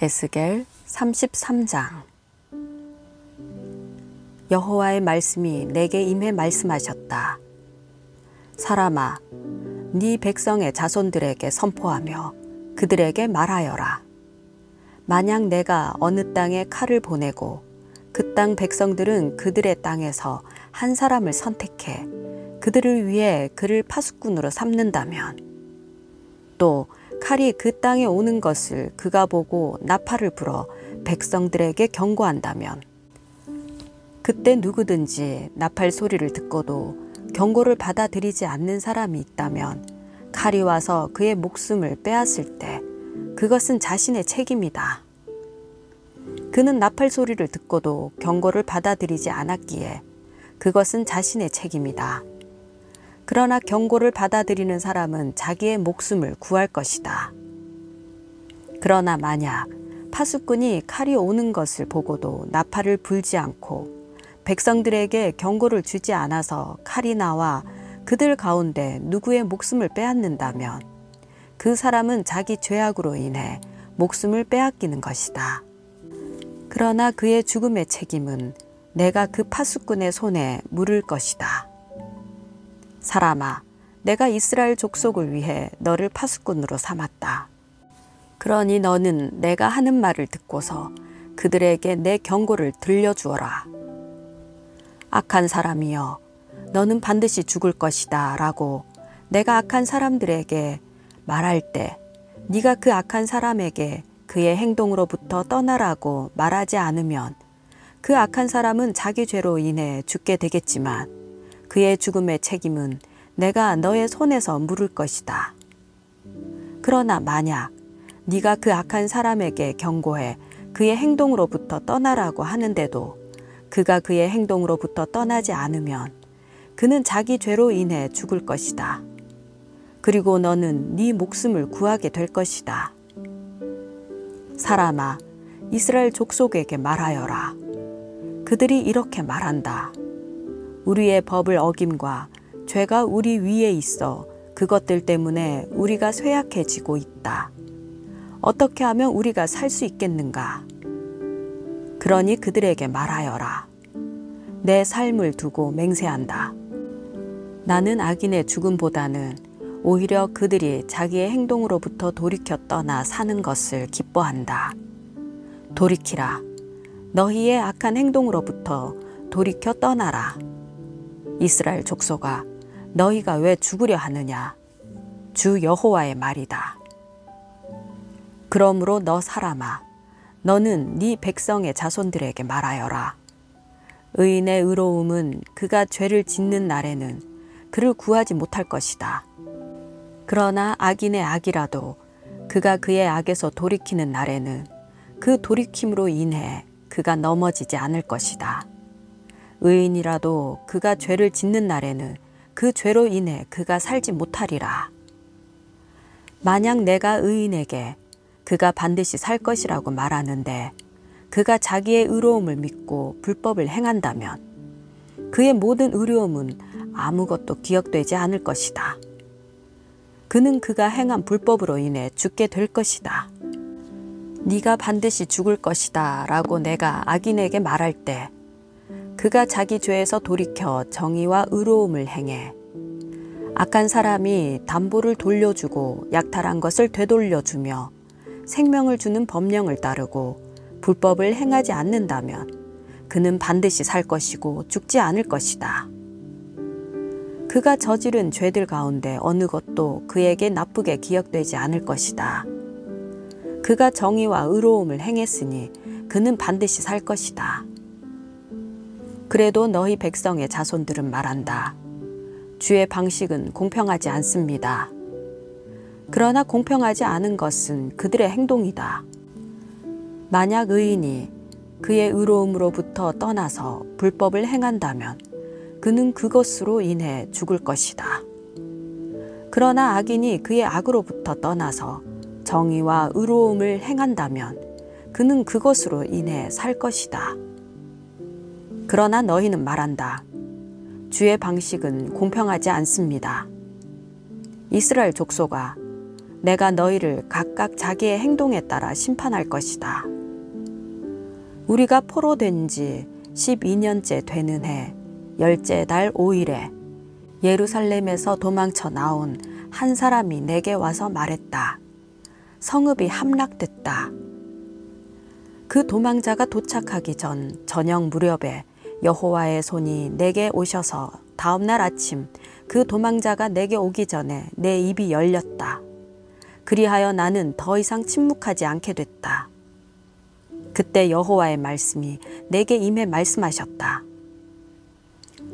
에스겔 33장. 여호와의 말씀이 내게 임해 말씀하셨다. 사람아, 네 백성의 자손들에게 선포하며 그들에게 말하여라. 만약 내가 어느 땅에 칼을 보내고 그 땅 백성들은 그들의 땅에서 한 사람을 선택해 그들을 위해 그를 파수꾼으로 삼는다면, 또 칼이 그 땅에 오는 것을 그가 보고 나팔을 불어 백성들에게 경고한다면, 그때 누구든지 나팔 소리를 듣고도 경고를 받아들이지 않는 사람이 있다면 칼이 와서 그의 목숨을 빼앗을 때 그것은 자신의 책임이다. 그는 나팔 소리를 듣고도 경고를 받아들이지 않았기에 그것은 자신의 책임이다. 그러나 경고를 받아들이는 사람은 자기의 목숨을 구할 것이다. 그러나 만약 파수꾼이 칼이 오는 것을 보고도 나팔을 불지 않고 백성들에게 경고를 주지 않아서 칼이 나와 그들 가운데 누구의 목숨을 빼앗는다면, 그 사람은 자기 죄악으로 인해 목숨을 빼앗기는 것이다. 그러나 그의 죽음의 책임은 내가 그 파수꾼의 손에 물을 것이다. 사람아, 내가 이스라엘 족속을 위해 너를 파수꾼으로 삼았다. 그러니 너는 내가 하는 말을 듣고서 그들에게 내 경고를 들려주어라. 악한 사람이여, 너는 반드시 죽을 것이다 라고 내가 악한 사람들에게 말할 때, 네가 그 악한 사람에게 그의 행동으로부터 떠나라고 말하지 않으면 그 악한 사람은 자기 죄로 인해 죽게 되겠지만 그의 죽음의 책임은 내가 너의 손에서 물을 것이다. 그러나 만약 네가 그 악한 사람에게 경고해 그의 행동으로부터 떠나라고 하는데도 그가 그의 행동으로부터 떠나지 않으면 그는 자기 죄로 인해 죽을 것이다. 그리고 너는 네 목숨을 구하게 될 것이다. 사람아, 이스라엘 족속에게 말하여라. 그들이 이렇게 말한다. 우리의 법을 어김과 죄가 우리 위에 있어 그것들 때문에 우리가 쇠약해지고 있다. 어떻게 하면 우리가 살 수 있겠는가? 그러니 그들에게 말하여라. 내 삶을 두고 맹세한다. 나는 악인의 죽음보다는 오히려 그들이 자기의 행동으로부터 돌이켜 떠나 사는 것을 기뻐한다. 돌이키라. 너희의 악한 행동으로부터 돌이켜 떠나라. 이스라엘 족속아, 너희가 왜 죽으려 하느냐? 주 여호와의 말이다. 그러므로 너 사람아, 너는 네 백성의 자손들에게 말하여라. 의인의 의로움은 그가 죄를 짓는 날에는 그를 구하지 못할 것이다. 그러나 악인의 악이라도 그가 그의 악에서 돌이키는 날에는 그 돌이킴으로 인해 그가 넘어지지 않을 것이다. 의인이라도 그가 죄를 짓는 날에는 그 죄로 인해 그가 살지 못하리라. 만약 내가 의인에게 그가 반드시 살 것이라고 말하는데 그가 자기의 의로움을 믿고 불법을 행한다면 그의 모든 의로움은 아무것도 기억되지 않을 것이다. 그는 그가 행한 불법으로 인해 죽게 될 것이다. 네가 반드시 죽을 것이다 라고 내가 악인에게 말할 때 그가 자기 죄에서 돌이켜 정의와 의로움을 행해 악한 사람이 담보를 돌려주고 약탈한 것을 되돌려주며 생명을 주는 법령을 따르고 불법을 행하지 않는다면 그는 반드시 살 것이고 죽지 않을 것이다. 그가 저지른 죄들 가운데 어느 것도 그에게 나쁘게 기억되지 않을 것이다. 그가 정의와 의로움을 행했으니 그는 반드시 살 것이다. 그래도 너희 백성의 자손들은 말한다. 주의 방식은 공평하지 않습니다. 그러나 공평하지 않은 것은 그들의 행동이다. 만약 의인이 그의 의로움으로부터 떠나서 불법을 행한다면 그는 그것으로 인해 죽을 것이다. 그러나 악인이 그의 악으로부터 떠나서 정의와 의로움을 행한다면 그는 그것으로 인해 살 것이다. 그러나 너희는 말한다. 주의 방식은 공평하지 않습니다. 이스라엘 족속아, 내가 너희를 각각 자기의 행동에 따라 심판할 것이다. 우리가 포로된 지 12년째 되는 해 10째 달 5일에 예루살렘에서 도망쳐 나온 한 사람이 내게 와서 말했다. 성읍이 함락됐다. 그 도망자가 도착하기 전 저녁 무렵에 여호와의 손이 내게 오셔서 다음 날 아침 그 도망자가 내게 오기 전에 내 입이 열렸다. 그리하여 나는 더 이상 침묵하지 않게 됐다. 그때 여호와의 말씀이 내게 임해 말씀하셨다.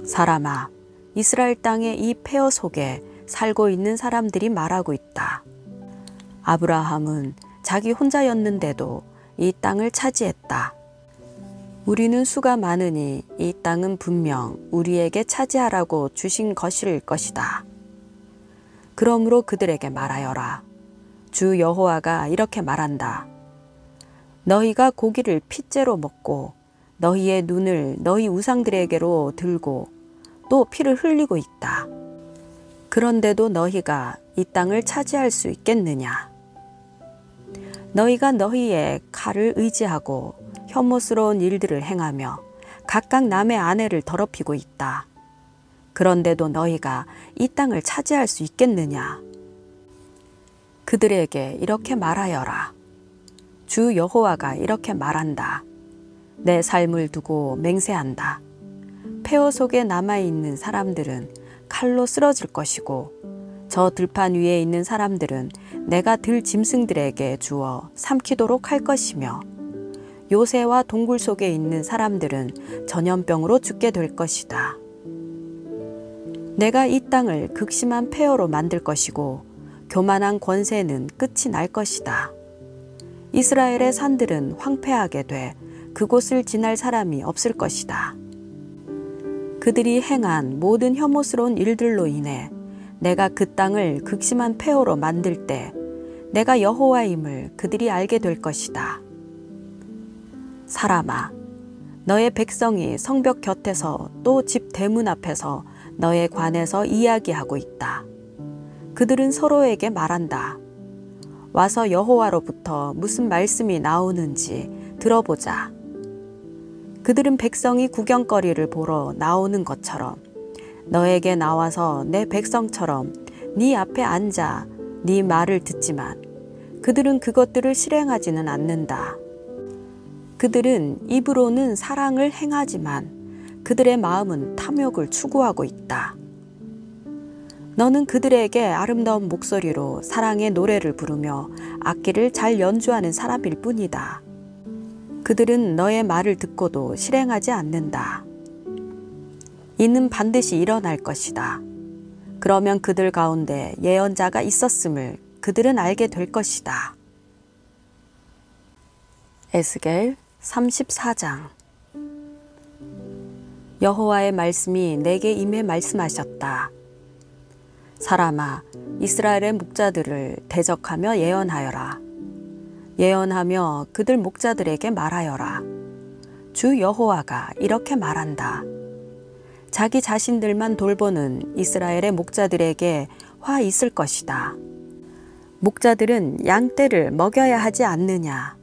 사람아, 이스라엘 땅의 이 폐허 속에 살고 있는 사람들이 말하고 있다. 아브라함은 자기 혼자였는데도 이 땅을 차지했다. 우리는 수가 많으니 이 땅은 분명 우리에게 차지하라고 주신 것일 것이다. 그러므로 그들에게 말하여라. 주 여호와가 이렇게 말한다. 너희가 고기를 핏째로 먹고 너희의 눈을 너희 우상들에게로 들고 또 피를 흘리고 있다. 그런데도 너희가 이 땅을 차지할 수 있겠느냐? 너희가 너희의 칼을 의지하고 혐오스러운 일들을 행하며 각각 남의 아내를 더럽히고 있다. 그런데도 너희가 이 땅을 차지할 수 있겠느냐? 그들에게 이렇게 말하여라. 주 여호와가 이렇게 말한다. 내 삶을 두고 맹세한다. 폐허 속에 남아있는 사람들은 칼로 쓰러질 것이고 저 들판 위에 있는 사람들은 내가 들 짐승들에게 주어 삼키도록 할 것이며 요새와 동굴 속에 있는 사람들은 전염병으로 죽게 될 것이다. 내가 이 땅을 극심한 폐허로 만들 것이고 교만한 권세는 끝이 날 것이다. 이스라엘의 산들은 황폐하게 돼 그곳을 지날 사람이 없을 것이다. 그들이 행한 모든 혐오스러운 일들로 인해 내가 그 땅을 극심한 폐허로 만들 때 내가 여호와임을 그들이 알게 될 것이다. 사람아, 너의 백성이 성벽 곁에서 또 집 대문 앞에서 너에 관해서 이야기하고 있다. 그들은 서로에게 말한다. 와서 여호와로부터 무슨 말씀이 나오는지 들어보자. 그들은 백성이 구경거리를 보러 나오는 것처럼 너에게 나와서 내 백성처럼 네 앞에 앉아 네 말을 듣지만 그들은 그것들을 실행하지는 않는다. 그들은 입으로는 사랑을 행하지만 그들의 마음은 탐욕을 추구하고 있다. 너는 그들에게 아름다운 목소리로 사랑의 노래를 부르며 악기를 잘 연주하는 사람일 뿐이다. 그들은 너의 말을 듣고도 실행하지 않는다. 이는 반드시 일어날 것이다. 그러면 그들 가운데 예언자가 있었음을 그들은 알게 될 것이다. 에스겔 34장. 여호와의 말씀이 내게 임해 말씀하셨다. 사람아, 이스라엘의 목자들을 대적하며 예언하여라. 예언하며 그들 목자들에게 말하여라. 주 여호와가 이렇게 말한다. 자기 자신들만 돌보는 이스라엘의 목자들에게 화 있을 것이다. 목자들은 양떼를 먹여야 하지 않느냐.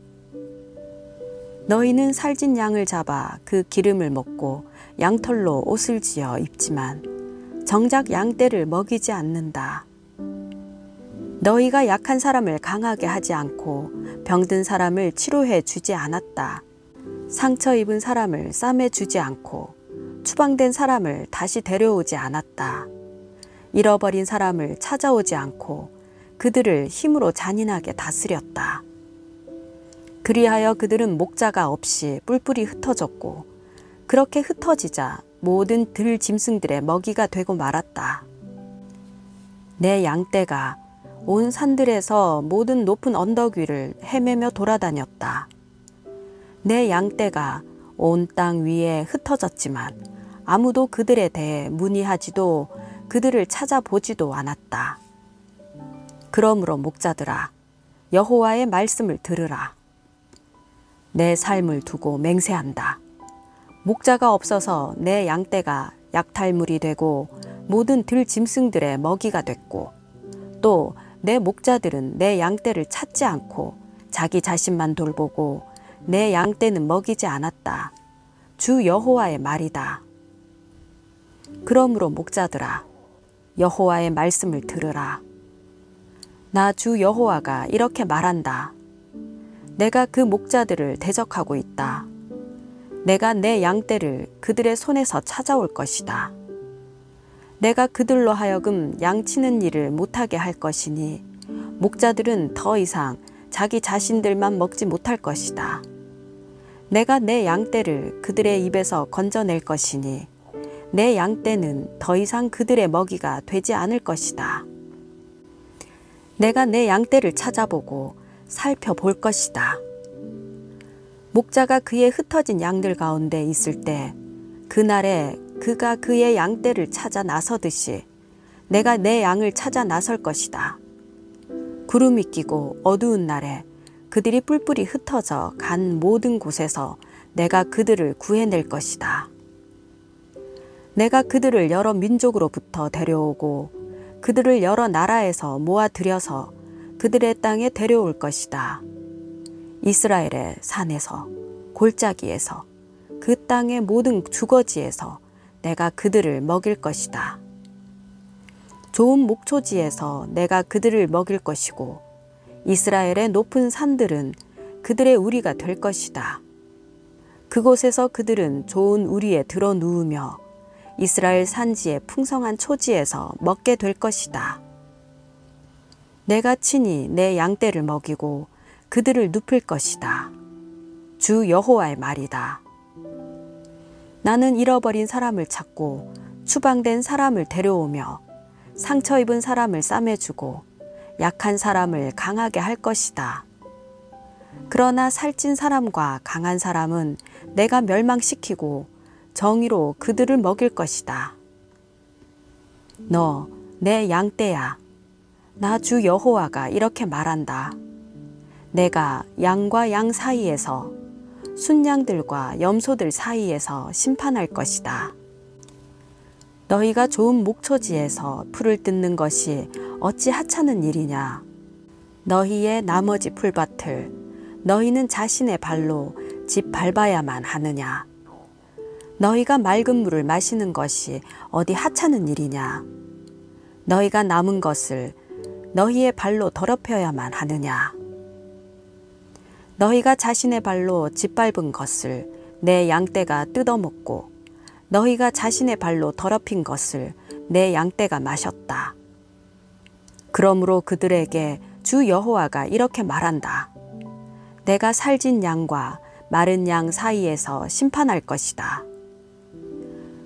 너희는 살찐 양을 잡아 그 기름을 먹고 양털로 옷을 지어 입지만 정작 양떼를 먹이지 않는다. 너희가 약한 사람을 강하게 하지 않고 병든 사람을 치료해 주지 않았다. 상처 입은 사람을 싸매 주지 않고 추방된 사람을 다시 데려오지 않았다. 잃어버린 사람을 찾아오지 않고 그들을 힘으로 잔인하게 다스렸다. 그리하여 그들은 목자가 없이 뿔뿔이 흩어졌고 그렇게 흩어지자 모든 들 짐승들의 먹이가 되고 말았다. 내 양떼가 온 산들에서 모든 높은 언덕 위를 헤매며 돌아다녔다. 내 양떼가 온 땅 위에 흩어졌지만 아무도 그들에 대해 문의하지도 그들을 찾아보지도 않았다. 그러므로 목자들아, 여호와의 말씀을 들으라. 내 삶을 두고 맹세한다. 목자가 없어서 내 양떼가 약탈물이 되고 모든 들 짐승들의 먹이가 됐고 또 내 목자들은 내 양떼를 찾지 않고 자기 자신만 돌보고 내 양떼는 먹이지 않았다. 주 여호와의 말이다. 그러므로 목자들아, 여호와의 말씀을 들으라. 나 주 여호와가 이렇게 말한다. 내가 그 목자들을 대적하고 있다. 내가 내 양떼를 그들의 손에서 찾아올 것이다. 내가 그들로 하여금 양치는 일을 못하게 할 것이니 목자들은 더 이상 자기 자신들만 먹지 못할 것이다. 내가 내 양떼를 그들의 입에서 건져낼 것이니 내 양떼는 더 이상 그들의 먹이가 되지 않을 것이다. 내가 내 양떼를 찾아보고 살펴볼 것이다. 목자가 그의 흩어진 양들 가운데 있을 때 그날에 그가 그의 양떼를 찾아 나서듯이 내가 내 양을 찾아 나설 것이다. 구름이 끼고 어두운 날에 그들이 뿔뿔이 흩어져 간 모든 곳에서 내가 그들을 구해낼 것이다. 내가 그들을 여러 민족으로부터 데려오고 그들을 여러 나라에서 모아들여서 그들의 땅에 데려올 것이다. 이스라엘의 산에서, 골짜기에서, 그 땅의 모든 주거지에서 내가 그들을 먹일 것이다. 좋은 목초지에서 내가 그들을 먹일 것이고 이스라엘의 높은 산들은 그들의 우리가 될 것이다. 그곳에서 그들은 좋은 우리에 들어 누우며 이스라엘 산지의 풍성한 초지에서 먹게 될 것이다. 내가 친히 내 양떼를 먹이고 그들을 눕힐 것이다. 주 여호와의 말이다. 나는 잃어버린 사람을 찾고 추방된 사람을 데려오며 상처 입은 사람을 싸매주고 약한 사람을 강하게 할 것이다. 그러나 살찐 사람과 강한 사람은 내가 멸망시키고 정의로 그들을 먹일 것이다. 너 내 양떼야. 나 주 여호와가 이렇게 말한다. 내가 양과 양 사이에서 순양들과 염소들 사이에서 심판할 것이다. 너희가 좋은 목초지에서 풀을 뜯는 것이 어찌 하찮은 일이냐. 너희의 나머지 풀밭을 너희는 자신의 발로 집 밟아야만 하느냐. 너희가 맑은 물을 마시는 것이 어디 하찮은 일이냐. 너희가 남은 것을 너희의 발로 더럽혀야만 하느냐. 너희가 자신의 발로 짓밟은 것을 내 양떼가 뜯어먹고 너희가 자신의 발로 더럽힌 것을 내 양떼가 마셨다. 그러므로 그들에게 주 여호와가 이렇게 말한다. 내가 살진 양과 마른 양 사이에서 심판할 것이다.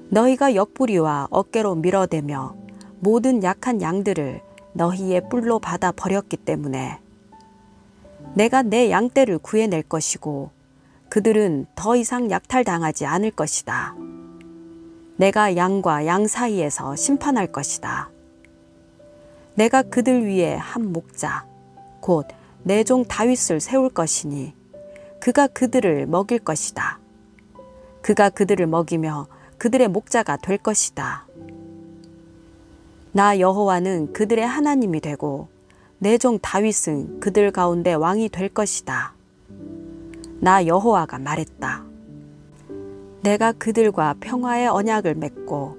너희가 옆구리와 어깨로 밀어대며 모든 약한 양들을 너희의 뿔로 받아 버렸기 때문에 내가 내 양떼를 구해낼 것이고 그들은 더 이상 약탈당하지 않을 것이다. 내가 양과 양 사이에서 심판할 것이다. 내가 그들 위에 한 목자, 곧 내 종 다윗을 세울 것이니 그가 그들을 먹일 것이다. 그가 그들을 먹이며 그들의 목자가 될 것이다. 나 여호와는 그들의 하나님이 되고 내 종 다윗은 그들 가운데 왕이 될 것이다. 나 여호와가 말했다. 내가 그들과 평화의 언약을 맺고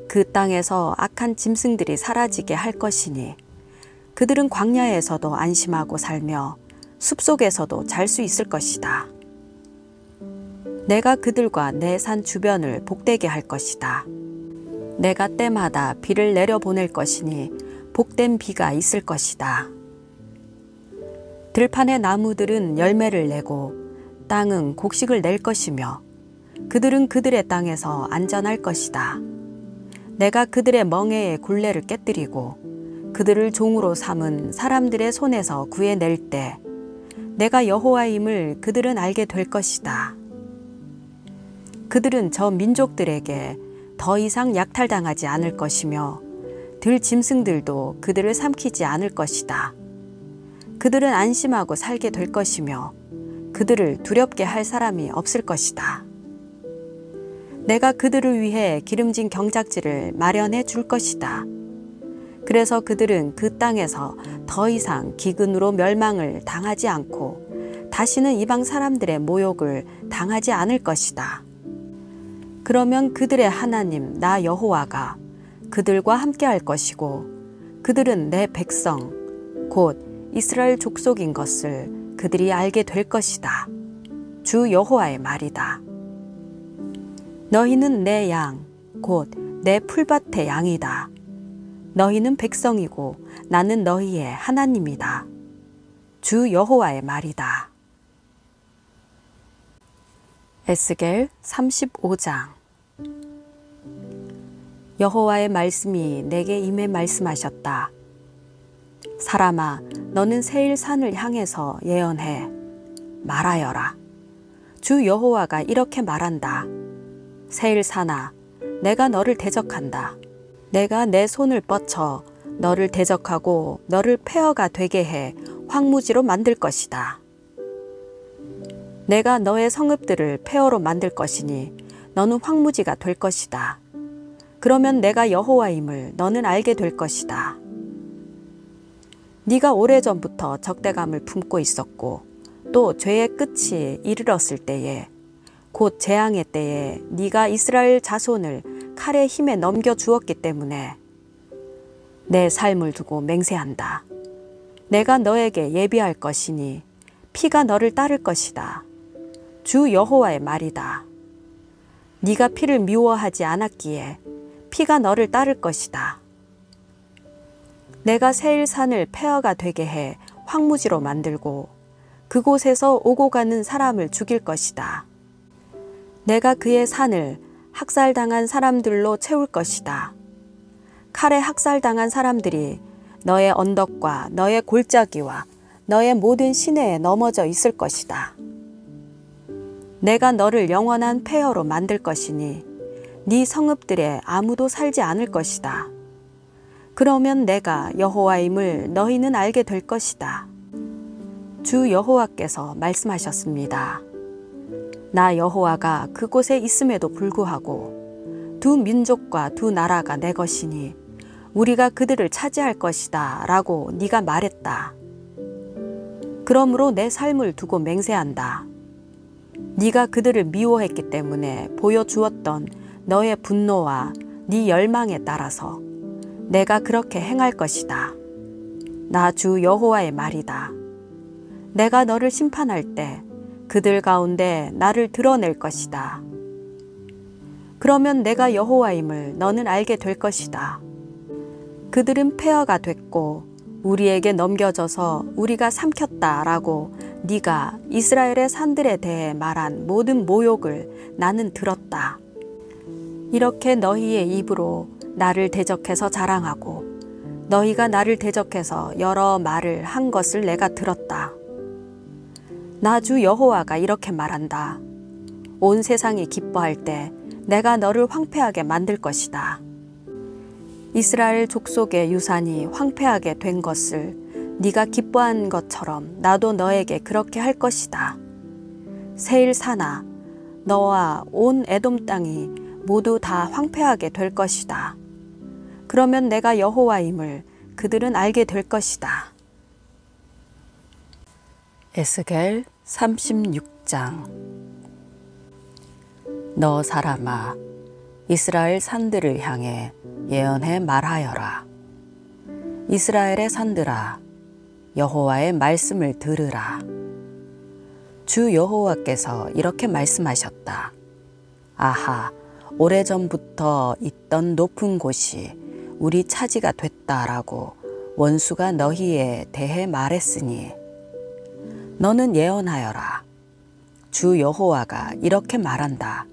그 땅에서 악한 짐승들이 사라지게 할 것이니 그들은 광야에서도 안심하고 살며 숲속에서도 잘 수 있을 것이다. 내가 그들과 내 산 주변을 복되게 할 것이다. 내가 때마다 비를 내려보낼 것이니 복된 비가 있을 것이다. 들판의 나무들은 열매를 내고 땅은 곡식을 낼 것이며 그들은 그들의 땅에서 안전할 것이다. 내가 그들의 멍에의 굴레를 깨뜨리고 그들을 종으로 삼은 사람들의 손에서 구해낼 때 내가 여호와임을 그들은 알게 될 것이다. 그들은 저 민족들에게 더 이상 약탈당하지 않을 것이며 들 짐승들도 그들을 삼키지 않을 것이다. 그들은 안심하고 살게 될 것이며 그들을 두렵게 할 사람이 없을 것이다. 내가 그들을 위해 기름진 경작지를 마련해 줄 것이다. 그래서 그들은 그 땅에서 더 이상 기근으로 멸망을 당하지 않고 다시는 이방 사람들의 모욕을 당하지 않을 것이다. 그러면 그들의 하나님 나 여호와가 그들과 함께 할 것이고 그들은 내 백성 곧 이스라엘 족속인 것을 그들이 알게 될 것이다. 주 여호와의 말이다. 너희는 내 양 곧 내 풀밭의 양이다. 너희는 백성이고 나는 너희의 하나님이다. 주 여호와의 말이다. 에스겔 35장. 여호와의 말씀이 내게 임해 말씀하셨다. 사람아, 너는 세일산을 향해서 예언해 말하여라. 주 여호와가 이렇게 말한다. 세일산아, 내가 너를 대적한다. 내가 내 손을 뻗쳐 너를 대적하고 너를 폐허가 되게 해 황무지로 만들 것이다. 내가 너의 성읍들을 폐허로 만들 것이니 너는 황무지가 될 것이다. 그러면 내가 여호와임을 너는 알게 될 것이다. 네가 오래전부터 적대감을 품고 있었고 또 죄의 끝이 이르렀을 때에 곧 재앙의 때에 네가 이스라엘 자손을 칼의 힘에 넘겨주었기 때문에 내 삶을 두고 맹세한다. 내가 너에게 예비할 것이니 피가 너를 따를 것이다. 주 여호와의 말이다. 네가 피를 미워하지 않았기에 피가 너를 따를 것이다. 내가 세일산을 폐허가 되게 해 황무지로 만들고 그곳에서 오고 가는 사람을 죽일 것이다. 내가 그의 산을 학살당한 사람들로 채울 것이다. 칼에 학살당한 사람들이 너의 언덕과 너의 골짜기와 너의 모든 시내에 넘어져 있을 것이다. 내가 너를 영원한 폐허로 만들 것이니 네 성읍들에 아무도 살지 않을 것이다. 그러면 내가 여호와임을 너희는 알게 될 것이다. 주 여호와께서 말씀하셨습니다. 나 여호와가 그곳에 있음에도 불구하고 두 민족과 두 나라가 내 것이니 우리가 그들을 차지할 것이다 라고 네가 말했다. 그러므로 내 삶을 두고 맹세한다. 네가 그들을 미워했기 때문에 보여주었던 너의 분노와 네 열망에 따라서 내가 그렇게 행할 것이다. 나 주 여호와의 말이다. 내가 너를 심판할 때 그들 가운데 나를 드러낼 것이다. 그러면 내가 여호와임을 너는 알게 될 것이다. 그들은 폐허가 됐고 우리에게 넘겨져서 우리가 삼켰다라고 네가 이스라엘의 산들에 대해 말한 모든 모욕을 나는 들었다. 이렇게 너희의 입으로 나를 대적해서 자랑하고 너희가 나를 대적해서 여러 말을 한 것을 내가 들었다. 나 주 여호와가 이렇게 말한다. 온 세상이 기뻐할 때 내가 너를 황폐하게 만들 것이다. 이스라엘 족속의 유산이 황폐하게 된 것을 네가 기뻐한 것처럼 나도 너에게 그렇게 할 것이다. 세일산아, 너와 온 에돔 땅이 모두 다 황폐하게 될 것이다. 그러면 내가 여호와임을 그들은 알게 될 것이다. 에스겔 36장. 너 사람아, 이스라엘 산들을 향해 예언해 말하여라. 이스라엘의 산들아, 여호와의 말씀을 들으라. 주 여호와께서 이렇게 말씀하셨다. 아하, 오래전부터 있던 높은 곳이 우리 차지가 됐다라고 원수가 너희에 대해 말했으니 너는 예언하여라. 주 여호와가 이렇게 말한다.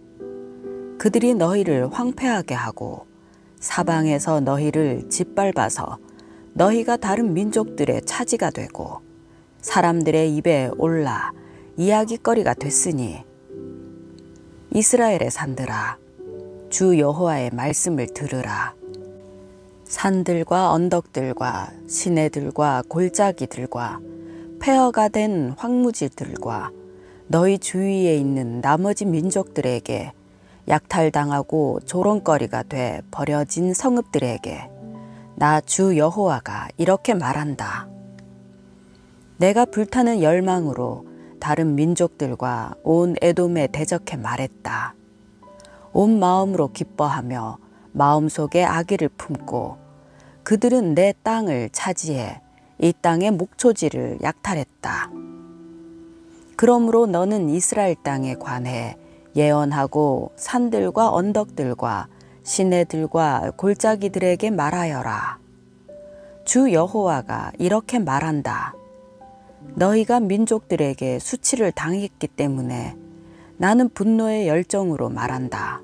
그들이 너희를 황폐하게 하고 사방에서 너희를 짓밟아서 너희가 다른 민족들의 차지가 되고 사람들의 입에 올라 이야기거리가 됐으니 이스라엘의 산들아, 주 여호와의 말씀을 들으라. 산들과 언덕들과 시내들과 골짜기들과 폐허가 된 황무지들과 너희 주위에 있는 나머지 민족들에게 약탈당하고 조롱거리가 돼 버려진 성읍들에게 나 주 여호와가 이렇게 말한다. 내가 불타는 열망으로 다른 민족들과 온 에돔에 대적해 말했다. 온 마음으로 기뻐하며 마음속에 악의를 품고 그들은 내 땅을 차지해 이 땅의 목초지를 약탈했다. 그러므로 너는 이스라엘 땅에 관해 예언하고 산들과 언덕들과 시내들과 골짜기들에게 말하여라. 주 여호와가 이렇게 말한다. 너희가 민족들에게 수치를 당했기 때문에 나는 분노의 열정으로 말한다.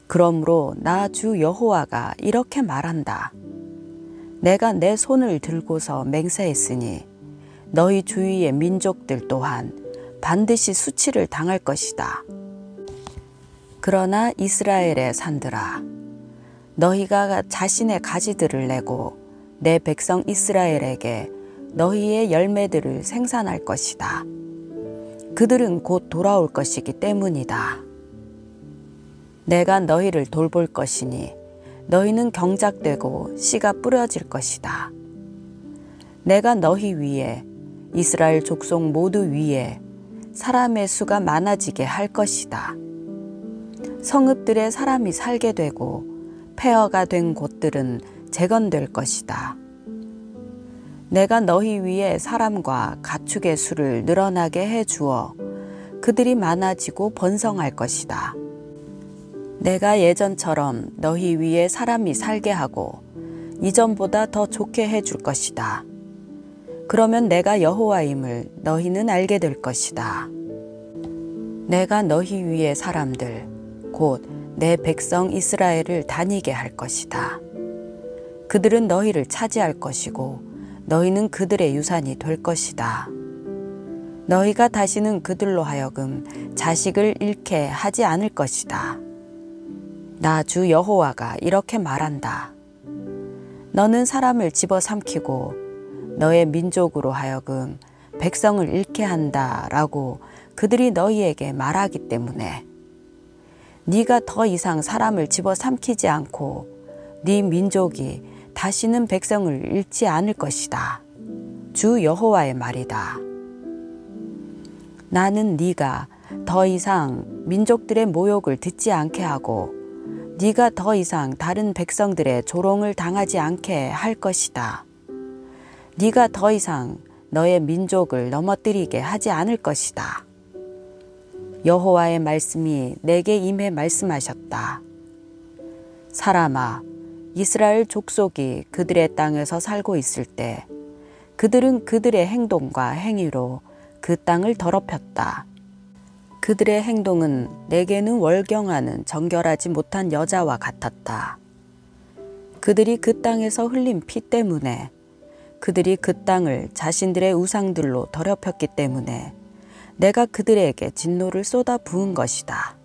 그러므로 나 주 여호와가 이렇게 말한다. 내가 내 손을 들고서 맹세했으니 너희 주위의 민족들 또한 반드시 수치를 당할 것이다. 그러나 이스라엘의 산들아, 너희가 자신의 가지들을 내고 내 백성 이스라엘에게 너희의 열매들을 생산할 것이다. 그들은 곧 돌아올 것이기 때문이다. 내가 너희를 돌볼 것이니 너희는 경작되고 씨가 뿌려질 것이다. 내가 너희 위에 이스라엘 족속 모두 위에 사람의 수가 많아지게 할 것이다. 성읍들에 사람이 살게 되고 폐허가 된 곳들은 재건될 것이다. 내가 너희 위에 사람과 가축의 수를 늘어나게 해 주어 그들이 많아지고 번성할 것이다. 내가 예전처럼 너희 위에 사람이 살게 하고 이전보다 더 좋게 해 줄 것이다. 그러면 내가 여호와임을 너희는 알게 될 것이다. 내가 너희 위에 사람들 곧 내 백성 이스라엘을 다니게 할 것이다. 그들은 너희를 차지할 것이고 너희는 그들의 유산이 될 것이다. 너희가 다시는 그들로 하여금 자식을 잃게 하지 않을 것이다. 나 주 여호와가 이렇게 말한다. 너는 사람을 집어삼키고 너의 민족으로 하여금 백성을 잃게 한다라고 그들이 너희에게 말하기 때문에 네가 더 이상 사람을 집어삼키지 않고 네 민족이 다시는 백성을 잃지 않을 것이다. 주 여호와의 말이다. 나는 네가 더 이상 민족들의 모욕을 듣지 않게 하고 네가 더 이상 다른 백성들의 조롱을 당하지 않게 할 것이다. 네가 더 이상 너의 민족을 넘어뜨리게 하지 않을 것이다. 여호와의 말씀이 내게 임해 말씀하셨다. 사람아, 이스라엘 족속이 그들의 땅에서 살고 있을 때 그들은 그들의 행동과 행위로 그 땅을 더럽혔다. 그들의 행동은 내게는 월경하는 정결하지 못한 여자와 같았다. 그들이 그 땅에서 흘린 피 때문에 그들이 그 땅을 자신들의 우상들로 더럽혔기 때문에 내가 그들에게 진노를 쏟아 부은 것이다.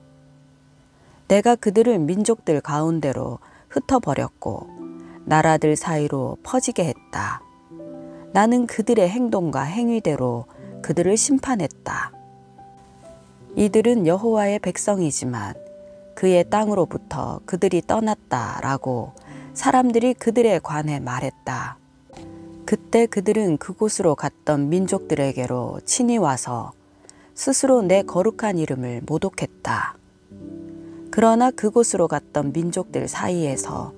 내가 그들을 민족들 가운데로 흩어버렸고 나라들 사이로 퍼지게 했다. 나는 그들의 행동과 행위대로 그들을 심판했다. 이들은 여호와의 백성이지만 그의 땅으로부터 그들이 떠났다라고 사람들이 그들에 관해 말했다. 그때 그들은 그곳으로 갔던 민족들에게로 친히 와서 스스로 내 거룩한 이름을 모독했다. 그러나 그곳으로 갔던 민족들 사이에서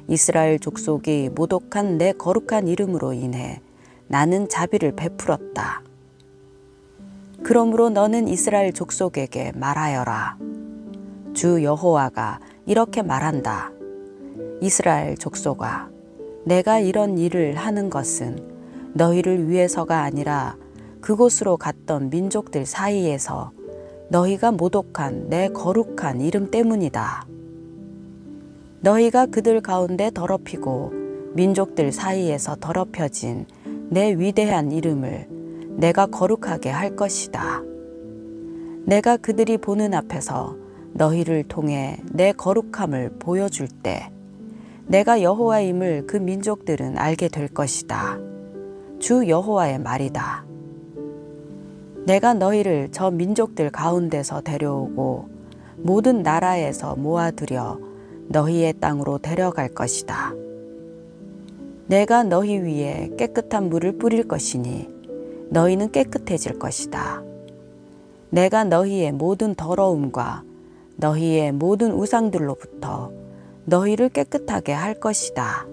이스라엘 족속이 모독한 내 거룩한 이름으로 인해 나는 자비를 베풀었다. 그러므로 너는 이스라엘 족속에게 말하여라. 주 여호와가 이렇게 말한다. 이스라엘 족속아, 내가 이런 일을 하는 것은 너희를 위해서가 아니라 그곳으로 갔던 민족들 사이에서 너희가 모독한 내 거룩한 이름 때문이다. 너희가 그들 가운데 더럽히고 민족들 사이에서 더럽혀진 내 위대한 이름을 내가 거룩하게 할 것이다. 내가 그들이 보는 앞에서 너희를 통해 내 거룩함을 보여줄 때 내가 여호와임을 그 민족들은 알게 될 것이다. 주 여호와의 말이다. 내가 너희를 저 민족들 가운데서 데려오고 모든 나라에서 모아들여 너희의 땅으로 데려갈 것이다. 내가 너희 위에 깨끗한 물을 뿌릴 것이니 너희는 깨끗해질 것이다. 내가 너희의 모든 더러움과 너희의 모든 우상들로부터 너희를 깨끗하게 할 것이다.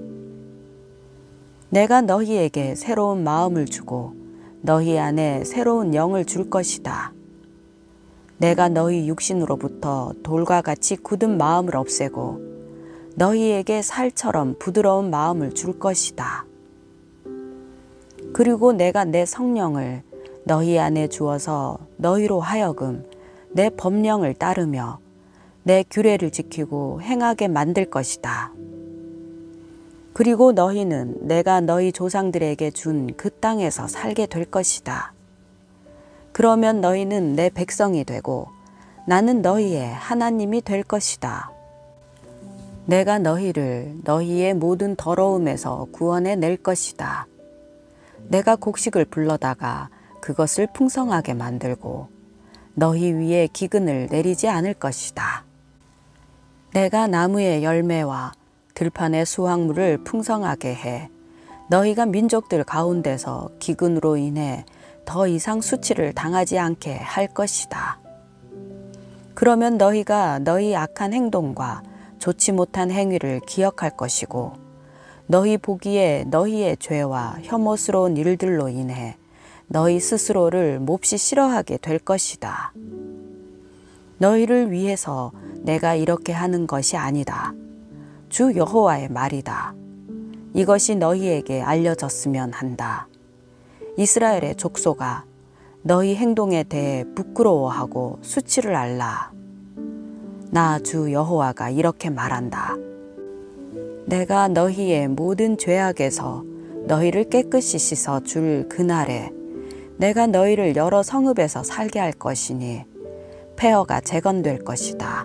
내가 너희에게 새로운 마음을 주고 너희 안에 새로운 영을 줄 것이다. 내가 너희 육신으로부터 돌과 같이 굳은 마음을 없애고 너희에게 살처럼 부드러운 마음을 줄 것이다. 그리고 내가 내 성령을 너희 안에 주어서 너희로 하여금 내 법령을 따르며 내 규례를 지키고 행하게 만들 것이다. 그리고 너희는 내가 너희 조상들에게 준 그 땅에서 살게 될 것이다. 그러면 너희는 내 백성이 되고 나는 너희의 하나님이 될 것이다. 내가 너희를 너희의 모든 더러움에서 구원해 낼 것이다. 내가 곡식을 불러다가 그것을 풍성하게 만들고 너희 위에 기근을 내리지 않을 것이다. 내가 나무의 열매와 들판의 수확물을 풍성하게 해 너희가 민족들 가운데서 기근으로 인해 더 이상 수치를 당하지 않게 할 것이다. 그러면 너희가 너희 악한 행동과 좋지 못한 행위를 기억할 것이고 너희 보기에 너희의 죄와 혐오스러운 일들로 인해 너희 스스로를 몹시 싫어하게 될 것이다. 너희를 위해서 내가 이렇게 하는 것이 아니다. 주 여호와의 말이다. 이것이 너희에게 알려졌으면 한다. 이스라엘의 족속아, 너희 행동에 대해 부끄러워하고 수치를 알라. 나 주 여호와가 이렇게 말한다. 내가 너희의 모든 죄악에서 너희를 깨끗이 씻어 줄 그날에 내가 너희를 여러 성읍에서 살게 할 것이니 폐허가 재건될 것이다.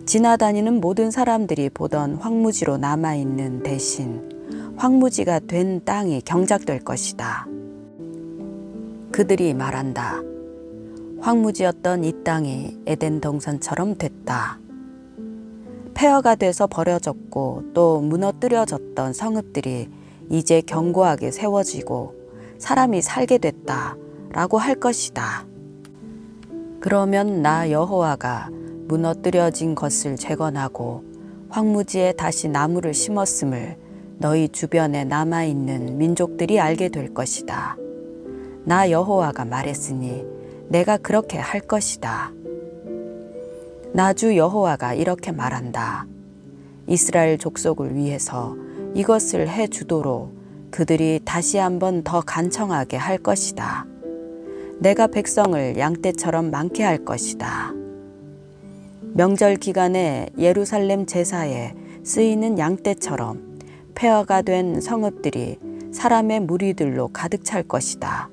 지나다니는 모든 사람들이 보던 황무지로 남아있는 대신 황무지가 된 땅이 경작될 것이다. 그들이 말한다. 황무지였던 이 땅이 에덴 동산처럼 됐다. 폐허가 돼서 버려졌고 또 무너뜨려졌던 성읍들이 이제 견고하게 세워지고 사람이 살게 됐다 라고 할 것이다. 그러면 나 여호와가 무너뜨려진 것을 재건하고 황무지에 다시 나무를 심었음을 너희 주변에 남아있는 민족들이 알게 될 것이다. 나 여호와가 말했으니 내가 그렇게 할 것이다. 나 주 여호와가 이렇게 말한다. 이스라엘 족속을 위해서 이것을 해주도록 그들이 다시 한번 더 간청하게 할 것이다. 내가 백성을 양떼처럼 많게 할 것이다. 명절 기간에 예루살렘 제사에 쓰이는 양떼처럼 폐허가 된 성읍들이 사람의 무리들로 가득 찰 것이다.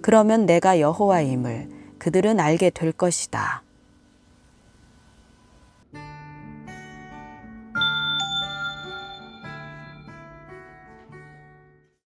그러면 내가 여호와임을 그들은 알게 될 것이다.